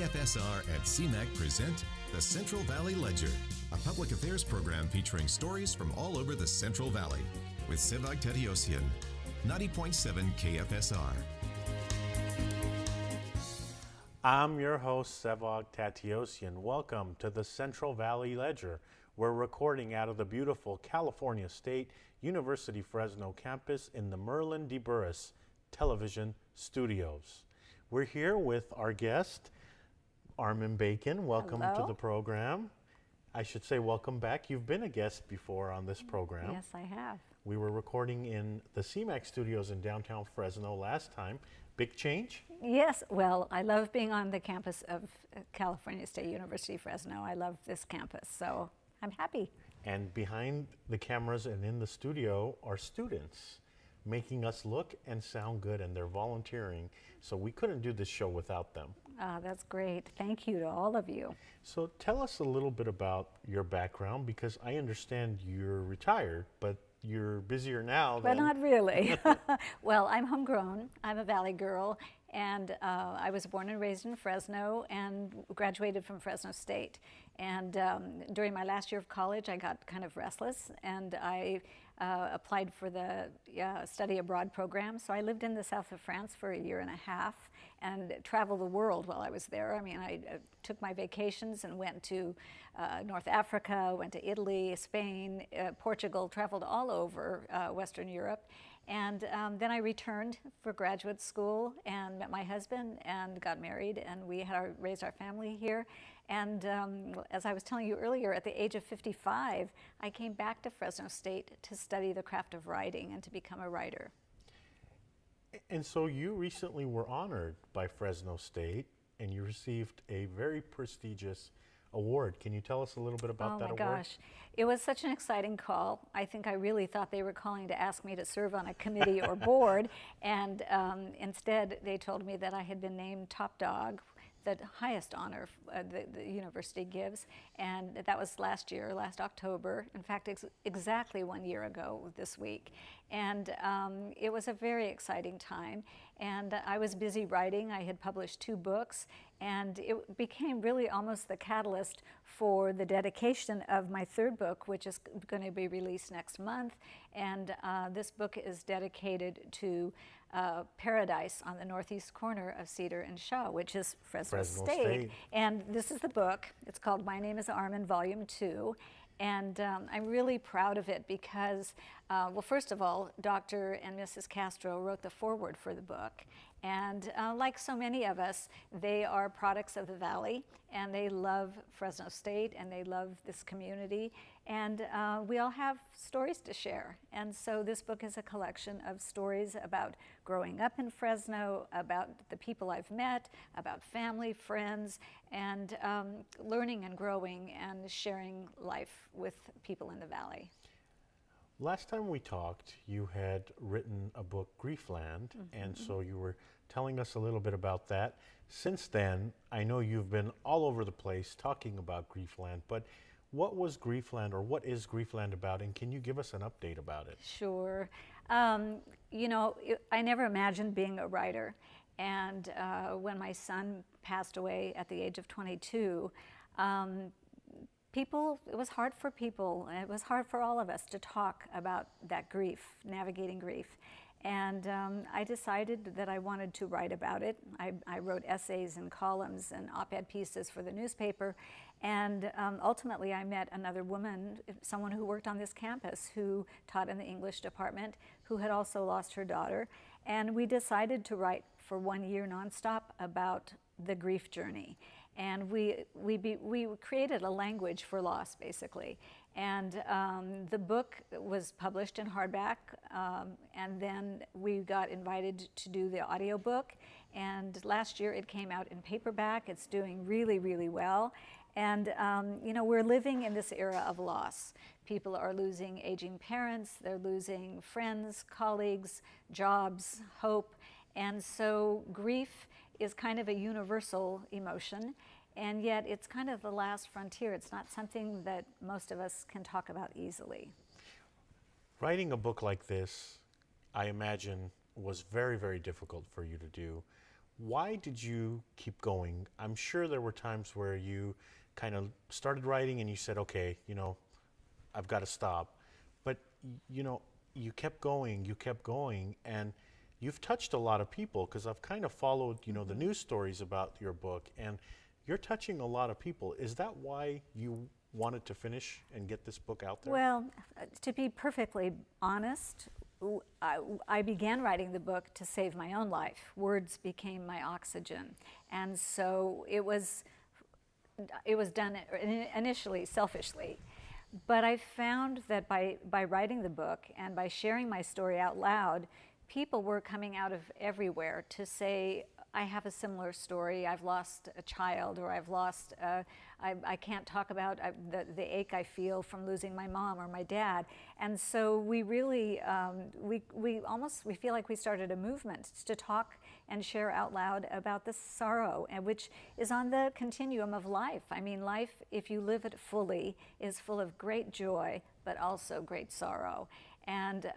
KFSR and CMAC present the Central Valley Ledger, a public affairs program featuring stories from all over the Central Valley with Sevag Tateosian, 90.7 KFSR. I'm your host, Sevag Tateosian. Welcome to the Central Valley Ledger. We're recording out of the beautiful California State University Fresno campus in the Merlin de Burris television studios. We're here with our guest, Armen Bacon. Welcome Hello. to the program. I should say welcome back. You've been a guest before on this program. Yes, I have. We were recording in the CMAC studios in downtown Fresno last time. Big change? Yes, well, I love being on the campus of California State University, Fresno. I love this campus, so I'm happy. And behind the cameras and in the studio are students making us look and sound good, and they're volunteering. So we couldn't do this show without them. That's great. Thank you to all of you. So tell us a little bit about your background, because I understand you're retired, but you're busier now But than... not really. Well, I'm homegrown. I'm a Valley girl, and I was born and raised in Fresno and graduated from Fresno State. And during my last year of college, I got kind of restless, and I applied for the study abroad program. So I lived in the south of France for a year and a half and traveled the world while I was there. I mean, I took my vacations and went to North Africa, went to Italy, Spain, Portugal, traveled all over Western Europe. And then I returned for graduate school and met my husband and got married, and we had raised our family here. And as I was telling you earlier, at the age of 55, I came back to Fresno State to study the craft of writing and to become a writer. And so you recently were honored by Fresno State, and you received a very prestigious award. Can you tell us a little bit about that award? Oh my gosh, it was such an exciting call. I think I really thought they were calling to ask me to serve on a committee or board, and instead they told me that I had been named top dog, the highest honor the university gives, and that was last October. In fact, exactly 1 year ago this week. And it was a very exciting time, and I was busy writing. I had published 2 books, and it became really almost the catalyst for the dedication of my 3rd book, which is going to be released next month. And this book is dedicated to Paradise on the northeast corner of Cedar and Shaw, which is Fresno State. And this is the book. It's called My Name Is Armen, Volume 2. And I'm really proud of it because, well, first of all, Dr. and Mrs. Castro wrote the foreword for the book. And like so many of us, they are products of the Valley, and they love Fresno State, and they love this community. And we all have stories to share. And so this book is a collection of stories about growing up in Fresno, about the people I've met, about family, friends, and learning and growing and sharing life with people in the Valley. Last time we talked, you had written a book, Griefland, and so you were telling us a little bit about that. Since then, I know you've been all over the place talking about Griefland, but what was Griefland, or what is Griefland about, and can you give us an update about it? Sure. You know, I never imagined being a writer, and when my son passed away at the age of 22, it was hard for people, and it was hard for all of us to talk about that grief, navigating grief. And I decided that I wanted to write about it. I wrote essays and columns and op-ed pieces for the newspaper. And ultimately I met another woman, someone who worked on this campus, who taught in the English department, who had also lost her daughter. And we decided to write for 1 year nonstop about the grief journey. And we created a language for loss, basically. And the book was published in hardback, and then we got invited to do the audiobook. And last year it came out in paperback. It's doing really, really well. And you know, we're living in this era of loss. People are losing aging parents, they're losing friends, colleagues, jobs, hope. And so grief is kind of a universal emotion, and yet it's kind of the last frontier. It's not something that most of us can talk about easily. Writing a book like this, I imagine, was very, very difficult for you to do. Why did you keep going? I'm sure there were times where you kind of started writing and you said, okay, I've got to stop. But, you kept going, and you've touched a lot of people, because I've kind of followed, the news stories about your book, and you're touching a lot of people. Is that why you wanted to finish and get this book out there? Well, to be perfectly honest, I began writing the book to save my own life. Words became my oxygen. And so it was done initially selfishly. But I found that by writing the book and by sharing my story out loud, people were coming out of everywhere to say, I have a similar story. I've lost a child, or I've lost, I can't talk about the ache I feel from losing my mom or my dad. And so we really, we feel like we started a movement to talk and share out loud about the sorrow, and which is on the continuum of life. I mean, life, if you live it fully, is full of great joy, but also great sorrow. And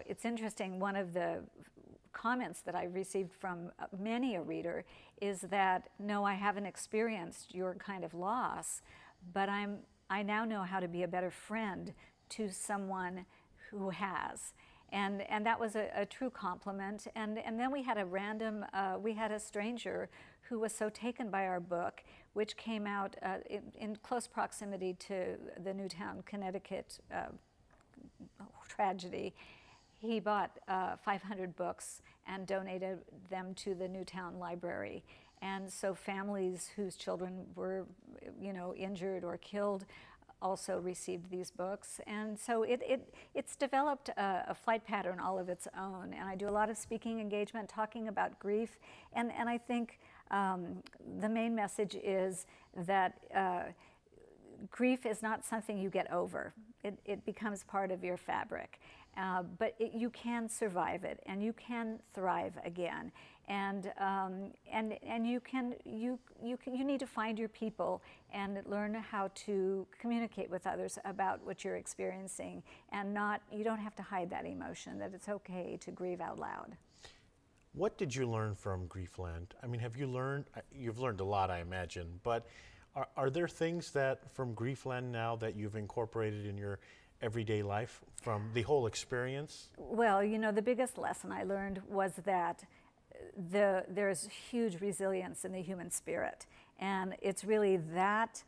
it's interesting, one of the comments that I received from many a reader is that, no, I haven't experienced your kind of loss, but I now know how to be a better friend to someone who has. And that was a true compliment. And then we had a stranger who was so taken by our book, which came out in close proximity to the Newtown, Connecticut tragedy. He bought 500 books and donated them to the Newtown Library. And so families whose children were, injured or killed also received these books. And so it's developed a flight pattern all of its own. And I do a lot of speaking engagement, talking about grief. And I think the main message is that grief is not something you get over. It becomes part of your fabric. But you can survive it, and you can thrive again, and you need to find your people and learn how to communicate with others about what you're experiencing, and you don't have to hide that emotion. That it's okay to grieve out loud. What did you learn from Griefland? I mean, you've learned a lot, I imagine, but are there things that from Griefland now that you've incorporated in your everyday life from the whole experience? Well, the biggest lesson I learned was that there's huge resilience in the human spirit, and it's really that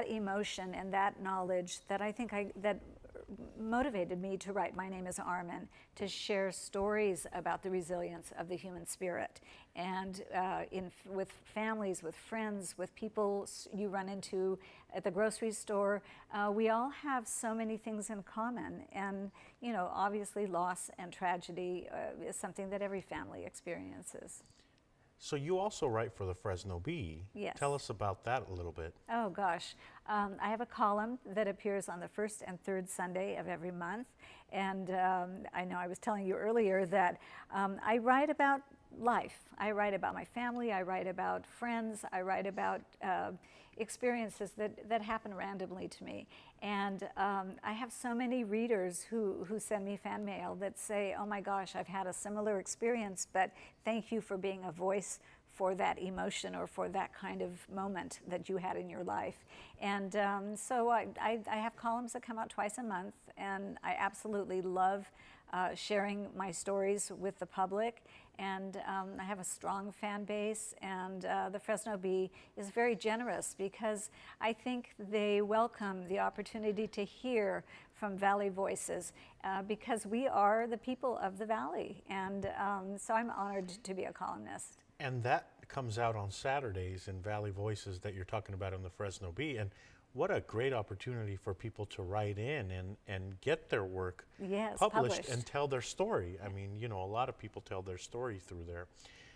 emotion and that knowledge that I think that motivated me to write My Name Is Armen, to share stories about the resilience of the human spirit, and with families, with friends, with people you run into at the grocery store. We all have so many things in common, and obviously loss and tragedy is something that every family experiences. So you also write for the Fresno Bee. Yes. Tell us about that a little bit. Oh gosh, I have a column that appears on the first and third Sunday of every month, and I know I was telling you earlier that I write about life. I write about my family, I write about friends, I write about experiences that happen randomly to me. And I have so many readers who send me fan mail that say, oh my gosh, I've had a similar experience, but thank you for being a voice for that emotion or for that kind of moment that you had in your life. And so I have columns that come out twice a month, and I absolutely love sharing my stories with the public. And I have a strong fan base, and the Fresno Bee is very generous because I think they welcome the opportunity to hear from Valley voices because we are the people of the Valley, and so I'm honored to be a columnist. And that comes out on Saturdays in Valley Voices that you're talking about in the Fresno Bee. And what a great opportunity for people to write in and get their work published and tell their story. I mean, a lot of people tell their story through there.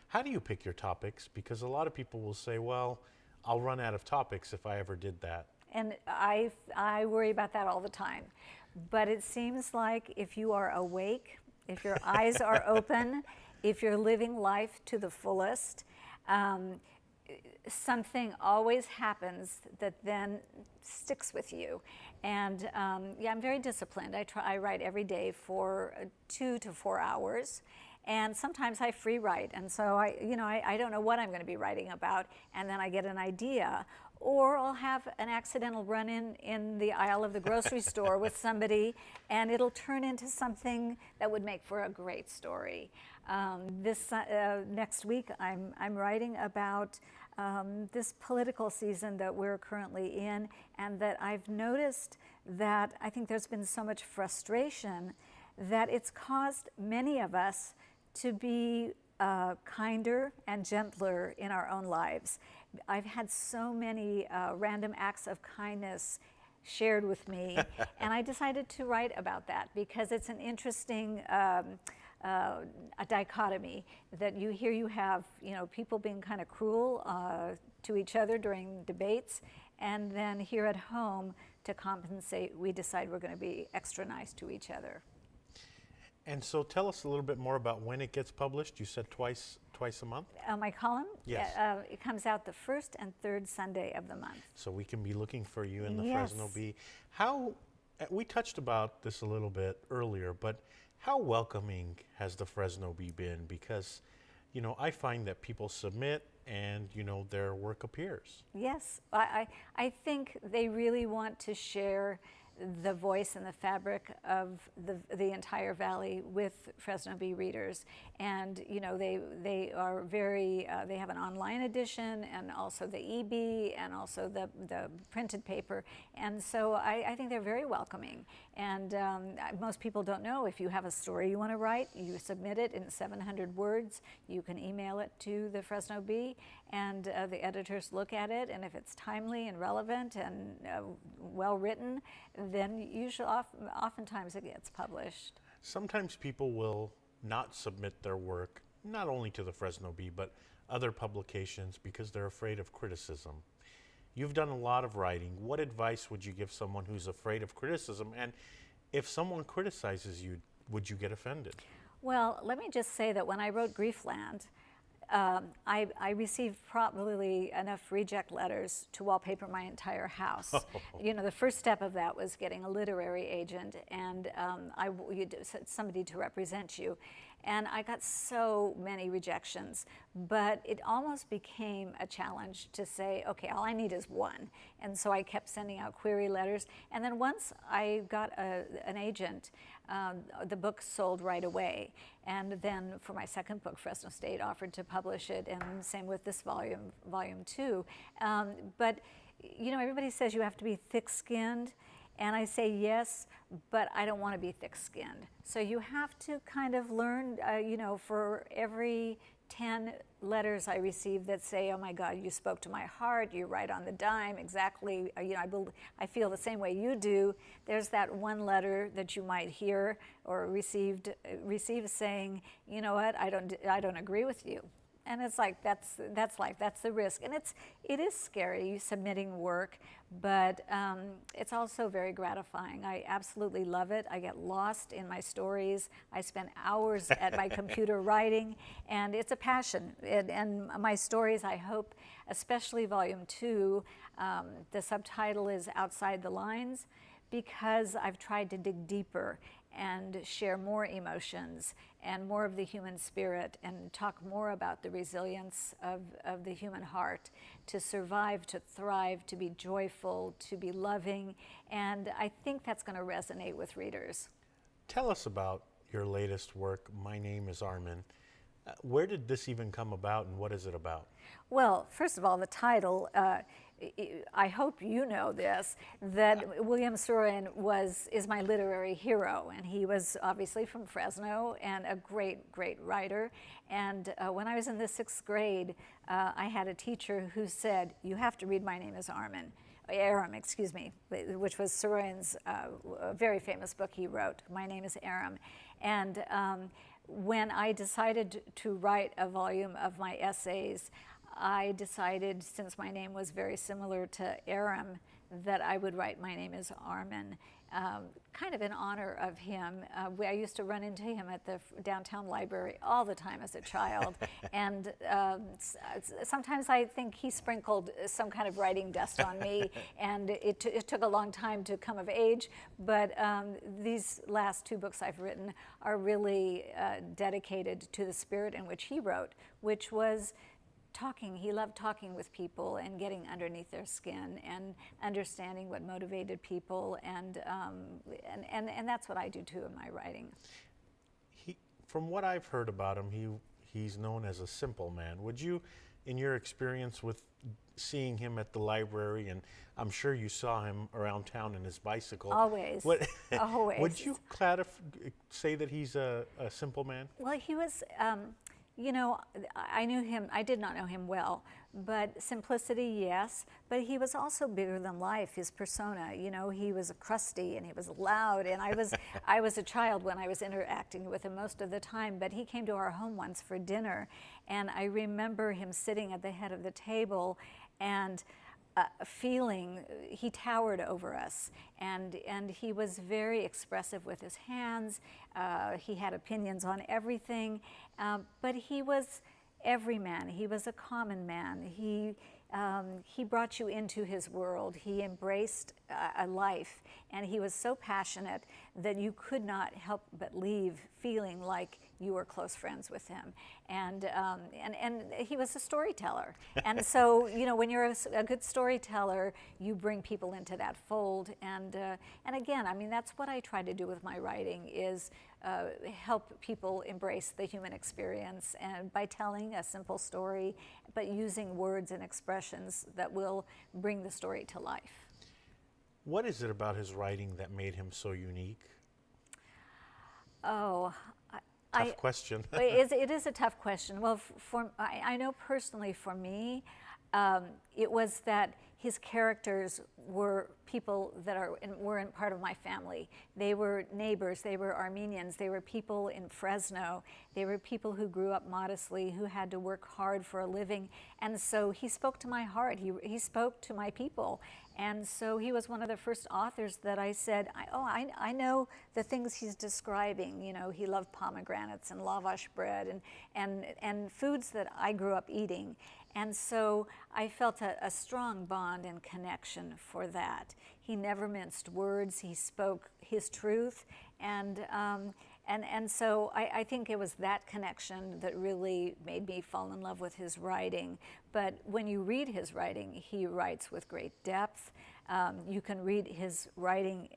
How do you pick your topics? Because a lot of people will say, well, I'll run out of topics if I ever did that. And I worry about that all the time. But it seems like if you are awake, if your eyes are open, if you're living life to the fullest, something always happens that then sticks with you. And I'm very disciplined. I write every day for 2 to 4 hours, And sometimes I free write, and so I don't know what I'm going to be writing about, and then I get an idea. Or I'll have an accidental run-in in the aisle of the grocery store with somebody, and it'll turn into something that would make for a great story. This next week, I'm writing about this political season that we're currently in, and that I've noticed that I think there's been so much frustration that it's caused many of us to be kinder and gentler in our own lives. I've had so many random acts of kindness shared with me, and I decided to write about that because it's an interesting a dichotomy that you have people being kind of cruel to each other during debates, and then here at home, to compensate, we decide we're going to be extra nice to each other. And so tell us a little bit more about when it gets published. You said twice a month? My column? Yes. It comes out the first and third Sunday of the month. So we can be looking for you in the Yes. Fresno Bee. We touched about this a little bit earlier, but how welcoming has the Fresno Bee been? Because, I find that people submit and, their work appears. Yes, I think they really want to share the voice and the fabric of the entire valley with Fresno Bee readers, and they are very they have an online edition and also the e-bee and also the printed paper, and so I think they're very welcoming. And most people don't know, if you have a story you want to write, you submit it in 700 words. You can email it to the Fresno Bee, and the editors look at it, and if it's timely and relevant and well written, then usually oftentimes it gets published. Sometimes people will not submit their work, not only to the Fresno Bee, but other publications because they're afraid of criticism. You've done a lot of writing. What advice would you give someone who's afraid of criticism? And if someone criticizes you, would you get offended? Well, let me just say that when I wrote Griefland, I received probably enough reject letters to wallpaper my entire house. The first step of that was getting a literary agent and somebody to represent you. And I got so many rejections, but it almost became a challenge to say, okay, all I need is one. And so I kept sending out query letters. And then once I got an agent, the book sold right away. And then for my second book, Fresno State offered to publish it, and same with this volume 2. But everybody says you have to be thick-skinned. And I say yes, but I don't want to be thick-skinned. So you have to kind of learn, for every 10 letters I receive that say, oh my God, you spoke to my heart, you write on the dime, exactly, I feel the same way you do. There's that one letter that you might hear or receive saying, you know what, I don't agree with you. And it's like, that's life, that's the risk. And it is scary submitting work, but it's also very gratifying. I absolutely love it. I get lost in my stories. I spend hours at my computer writing, and it's a passion. And my stories, I hope, especially volume 2, the subtitle is Outside the Lines, because I've tried to dig deeper and share more emotions and more of the human spirit and talk more about the resilience of the human heart to survive, to thrive, to be joyful, to be loving. And I think that's going to resonate with readers. Tell us about your latest work, My Name Is Armen. Where did this even come about, and what is it about? Well, first of all, the title, I hope you know this, that William Saroyan is my literary hero, and he was obviously from Fresno and a great, great writer. And when I was in the 6th grade, I had a teacher who said, you have to read My Name Is Armen. Aram, excuse me, which was Saroyan's very famous book he wrote, My Name Is Aram. And when I decided to write a volume of my essays, I decided, since my name was very similar to Aram, that I would write My Name Is Armen. kind of in honor of him. I used to run into him at the downtown library all the time as a child, and sometimes I think he sprinkled some kind of writing dust on me, and it took a long time to come of age, but these last two books I've written are really dedicated to the spirit in which he wrote, which was talking. He loved talking with people and getting underneath their skin and understanding what motivated people, and that's what I do too in my writing. From what I've heard about him, he's known as a simple man. Would you, in your experience with seeing him at the library, and I'm sure you saw him around town in his bicycle. Always. Always. Would you say that he's a simple man? Well, he was. You know, I knew him, I did not know him well, but simplicity, yes, but he was also bigger than life, his persona. You know, he was crusty and he was loud, and I was a child when I was interacting with him most of the time, but he came to our home once for dinner, and I remember him sitting at the head of the table and he towered over us, and he was very expressive with his hands. He had opinions on everything, but he was every man. He was a common man. He brought you into his world. He embraced a life, and he was so passionate that you could not help but leave feeling like you were close friends with him. And he was a storyteller. And so, you know, when you're a good storyteller, you bring people into that fold. And again, I mean, that's what I try to do with my writing, is help people embrace the human experience, and by telling a simple story, but using words and expressions that will bring the story to life. What is it about his writing that made him so unique? Oh, tough question. It is a tough question. Well, I know personally for me, it was that his characters were people that weren't part of my family. They were neighbors, they were Armenians, they were people in Fresno, they were people who grew up modestly, who had to work hard for a living. And so he spoke to my heart, he spoke to my people. And so he was one of the first authors that I said, I know the things he's describing. You know, he loved pomegranates and lavash bread and foods that I grew up eating. And so I felt a strong bond and connection for that. He never minced words. He spoke his truth. And so I think it was that connection that really made me fall in love with his writing. But when you read his writing, he writes with great depth. You can read his writing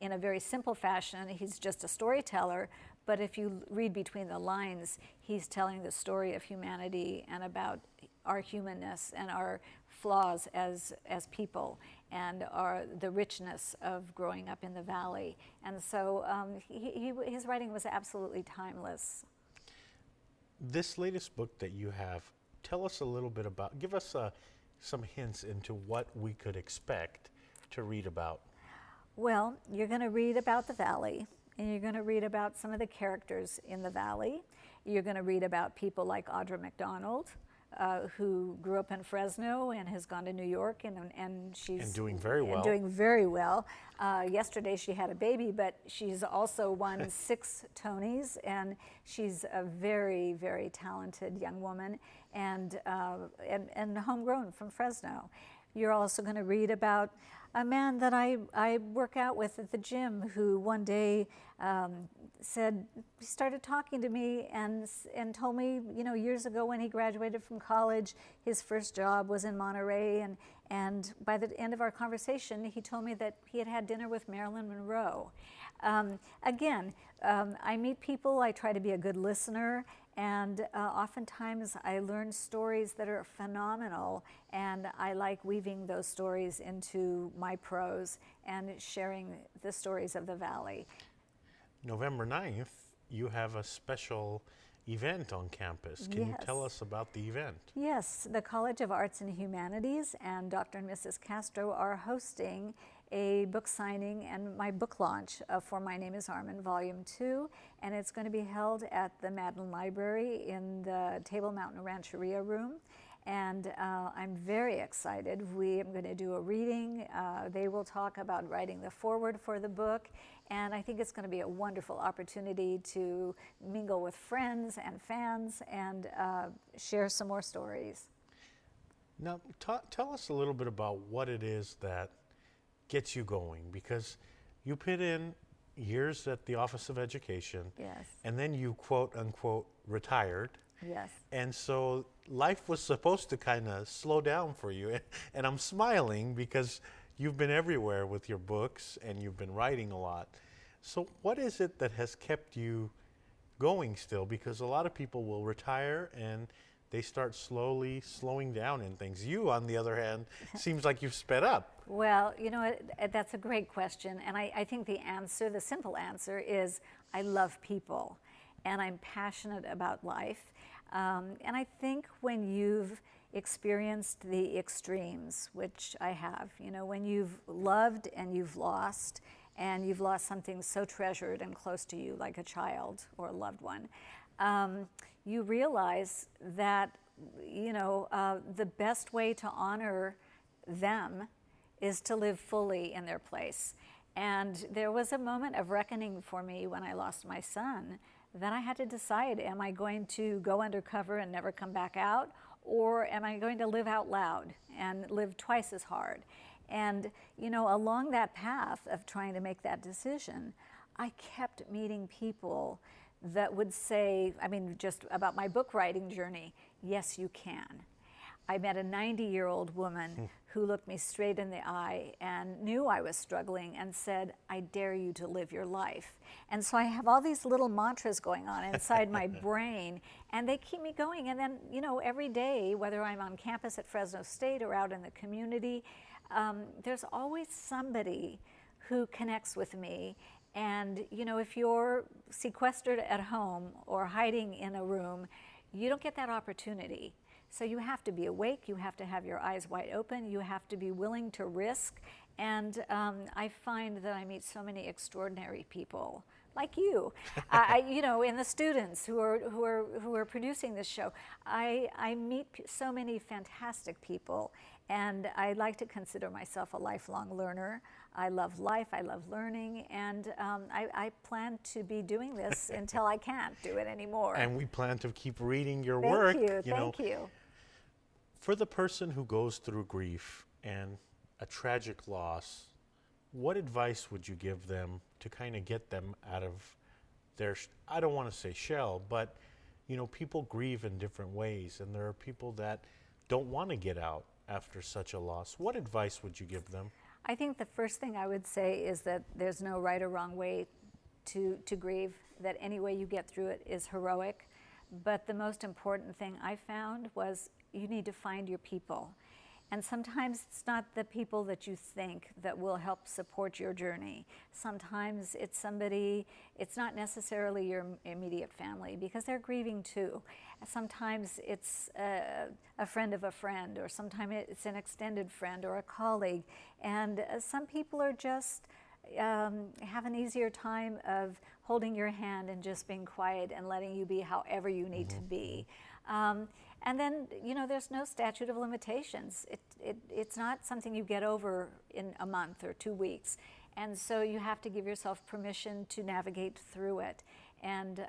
in a very simple fashion. He's just a storyteller. But if you read between the lines, he's telling the story of humanity and about our humanness and our flaws as people, and the richness of growing up in the valley. And so his writing was absolutely timeless. This latest book that you have, tell us a little bit about, give us some hints into what we could expect to read about. Well, you're going to read about the valley, and you're going to read about some of the characters in the valley. You're going to read about people like Audra McDonald, who grew up in Fresno and has gone to New York, and she's doing very well. Doing very well. Yesterday she had a baby, but she's also won 6 Tonys, and she's a very, very talented young woman, and homegrown from Fresno. You're also going to read about a man that I work out with at the gym, who one day started talking to me and told me, you know, years ago when he graduated from college, his first job was in Monterey, and by the end of our conversation, he told me that he had had dinner with Marilyn Monroe. Again, I meet people, I try to be a good listener, and oftentimes I learn stories that are phenomenal, and I like weaving those stories into my prose and sharing the stories of the valley. November 9th, you have a special event on campus. Can you tell us about the event? Yes, the College of Arts and Humanities and Dr. and Mrs. Castro are hosting a book signing and my book launch for My Name Is Armen, Volume 2, and it's going to be held at the Madden Library in the Table Mountain Rancheria Room. And I'm very excited. We are going to do a reading. They will talk about writing the foreword for the book. And I think it's going to be a wonderful opportunity to mingle with friends and fans and share some more stories. Now, tell us a little bit about what it is that gets you going, because you put in years at the Office of Education. Yes. And then you quote unquote retired. Yes. And so life was supposed to kind of slow down for you. And I'm smiling because you've been everywhere with your books and you've been writing a lot. So what is it that has kept you going still? Because a lot of people will retire and they start slowly slowing down in things. You, on the other hand, seems like you've sped up. Well, you know, that's a great question. And I think the answer, the simple answer is I love people and I'm passionate about life. And I think when you've experienced the extremes, which I have, you know, when you've loved and you've lost something so treasured and close to you, like a child or a loved one, you realize that, you know, the best way to honor them is to live fully in their place. And there was a moment of reckoning for me when I lost my son, that I had to decide, am I going to go undercover and never come back out, or am I going to live out loud and live twice as hard? And, you know, along that path of trying to make that decision, I kept meeting people that would say, I mean, just about my book writing journey, yes, you can. I met a 90-year-old woman who looked me straight in the eye and knew I was struggling and said, I dare you to live your life. And so I have all these little mantras going on inside my brain, and they keep me going. And then, you know, every day, whether I'm on campus at Fresno State or out in the community, there's always somebody who connects with me. And, you know, if you're sequestered at home or hiding in a room, you don't get that opportunity. So you have to be awake, you have to have your eyes wide open, you have to be willing to risk. And I find that I meet so many extraordinary people like you, you know, and the students who are producing this show. I meet so many fantastic people, and I like to consider myself a lifelong learner. I love life, I love learning, and I plan to be doing this until I can't do it anymore. And we plan to keep reading your Thank work. You, know. thank you. For the person who goes through grief and a tragic loss, what advice would you give them to kind of get them out of their, I don't want to say shell, but, you know, people grieve in different ways, and there are people that don't want to get out after such a loss. What advice would you give them? I think the first thing I would say is that there's no right or wrong way to grieve, that any way you get through it is heroic. But the most important thing I found was you need to find your people. And sometimes it's not the people that you think that will help support your journey. Sometimes it's somebody, it's not necessarily your immediate family, because they're grieving too. Sometimes it's a friend of a friend, or sometimes it's an extended friend or a colleague. And some people are just have an easier time of holding your hand and just being quiet and letting you be however you need to be. And then, you know, there's no statute of limitations. It's not something you get over in a month or 2 weeks. And so you have to give yourself permission to navigate through it. And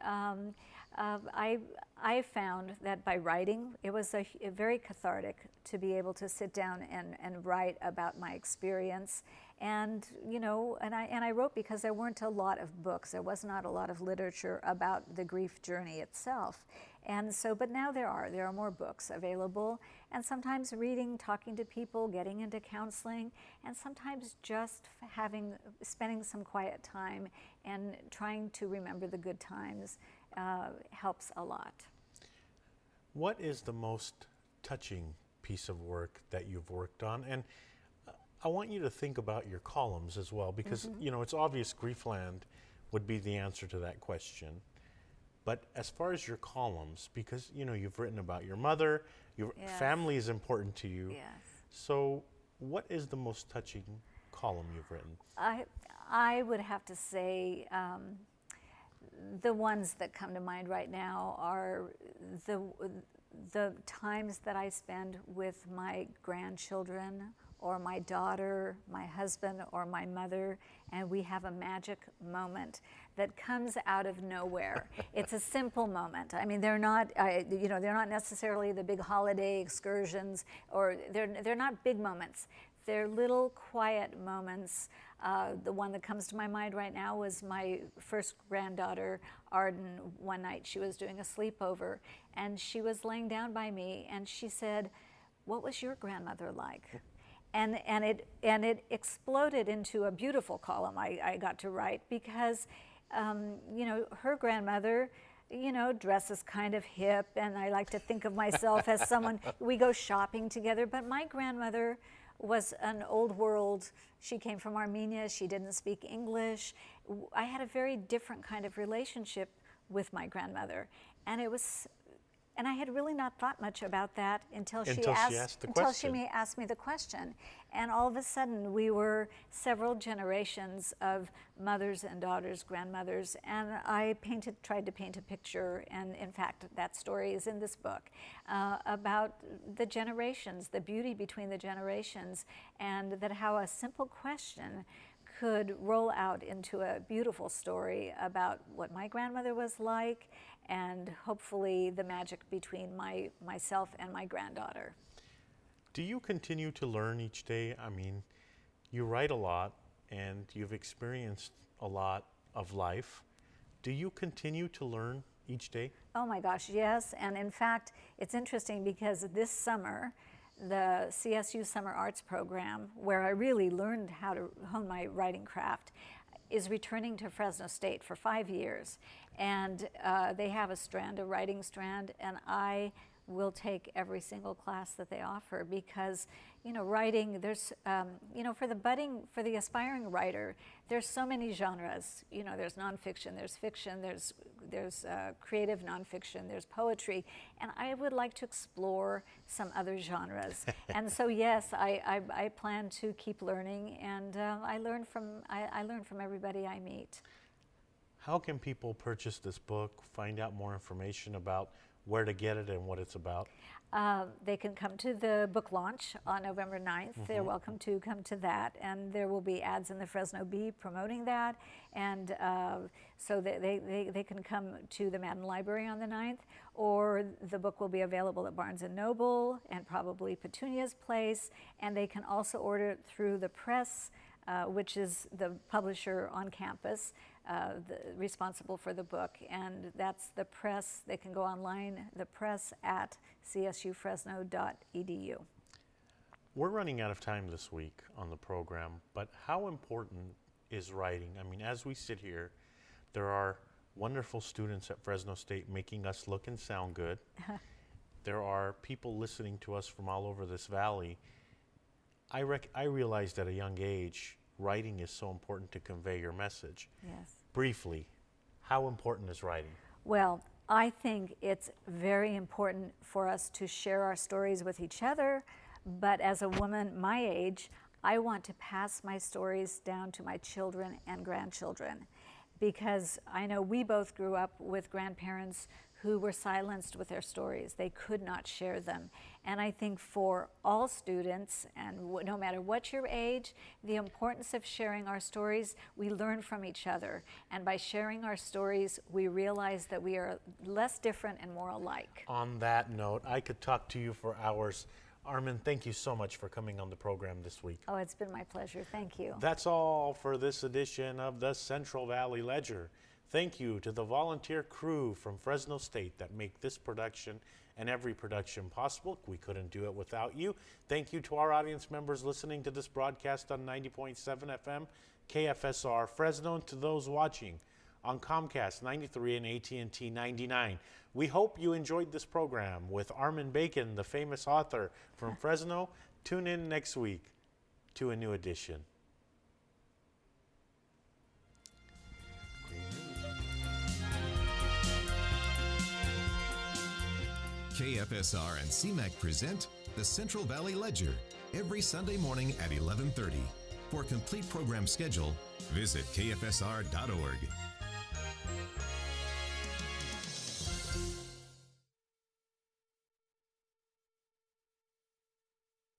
I found that by writing, it was a very cathartic to be able to sit down and write about my experience. And, you know, and I wrote because there weren't a lot of books. There was not a lot of literature about the grief journey itself. And so, but now there are more books available, and sometimes reading, talking to people, getting into counseling, and sometimes just spending some quiet time and trying to remember the good times helps a lot. What is the most touching piece of work that you've worked on? And I want you to think about your columns as well, because you know, it's obvious Griefland would be the answer to that question. But as far as your columns, because, you know, you've written about your mother, your family is important to you. Yes. So what is the most touching column you've written? I would have to say The ones that come to mind right now are the times that I spend with my grandchildren or my daughter, my husband, or my mother, and we have a magic moment that comes out of nowhere. It's a simple moment. I mean, they're not, they're not necessarily the big holiday excursions, or they're not big moments. They're little quiet moments. The one that comes to my mind right now was my first granddaughter, Arden. One night she was doing a sleepover, and she was laying down by me, and she said, "What was your grandmother like?" And it exploded into a beautiful column I got to write, because her grandmother, dresses kind of hip, and I like to think of myself as someone, we go shopping together, but my grandmother was an old world. She came from Armenia. She didn't speak English. I had a very different kind of relationship with my grandmother, and I had really not thought much about that until she asked me the question. And all of a sudden, we were several generations of mothers and daughters, grandmothers, and I tried to paint a picture, and in fact, that story is in this book, about the generations, the beauty between the generations, and that how a simple question could roll out into a beautiful story about what my grandmother was like, and hopefully the magic between myself and my granddaughter. Do you continue to learn each day? I mean, you write a lot and you've experienced a lot of life. Do you continue to learn each day? Oh my gosh, yes. And in fact, it's interesting because this summer, the CSU Summer Arts Program, where I really learned how to hone my writing craft, is returning to Fresno State for 5 years. And they have a writing strand, and I will take every single class that they offer, because writing, there's for the aspiring writer, there's so many genres. There's nonfiction, there's fiction, there's creative nonfiction, there's poetry, and I would like to explore some other genres. And so yes, I plan to keep learning, and I learn from everybody I meet. How can people purchase this book, find out more information about where to get it and what it's about? They can come to the book launch on November 9th. Mm-hmm. They're welcome to come to that, and there will be ads in the Fresno Bee promoting that, and so they can come to the Madden Library on the 9th, or the book will be available at Barnes & Noble and probably Petunia's Place, and they can also order it through the press, which is the publisher on campus, responsible for the book, and that's the press. They can go online, the press at csufresno.edu. We're running out of time this week on the program, but how important is writing? I mean, as we sit here, there are wonderful students at Fresno State making us look and sound good. There are people listening to us from all over this valley. I realized at a young age, writing is so important to convey your message. Yes. Briefly, how important is writing? Well, I think it's very important for us to share our stories with each other, but as a woman my age, I want to pass my stories down to my children and grandchildren, because I know we both grew up with grandparents who were silenced with their stories. They could not share them. And I think for all students, and no matter what your age, the importance of sharing our stories, we learn from each other. And by sharing our stories, we realize that we are less different and more alike. On that note, I could talk to you for hours. Armen, thank you so much for coming on the program this week. Oh, it's been my pleasure. Thank you. That's all for this edition of the Central Valley Ledger. Thank you to the volunteer crew from Fresno State that make this production and every production possible. We couldn't do it without you. Thank you to our audience members listening to this broadcast on 90.7 FM, KFSR Fresno, and to those watching on Comcast 93 and AT&T 99. We hope you enjoyed this program with Armen Bacon, the famous author from Fresno. Tune in next week to a new edition. KFSR and CMAC present the Central Valley Ledger every Sunday morning at 11:30. For a complete program schedule, visit kfsr.org.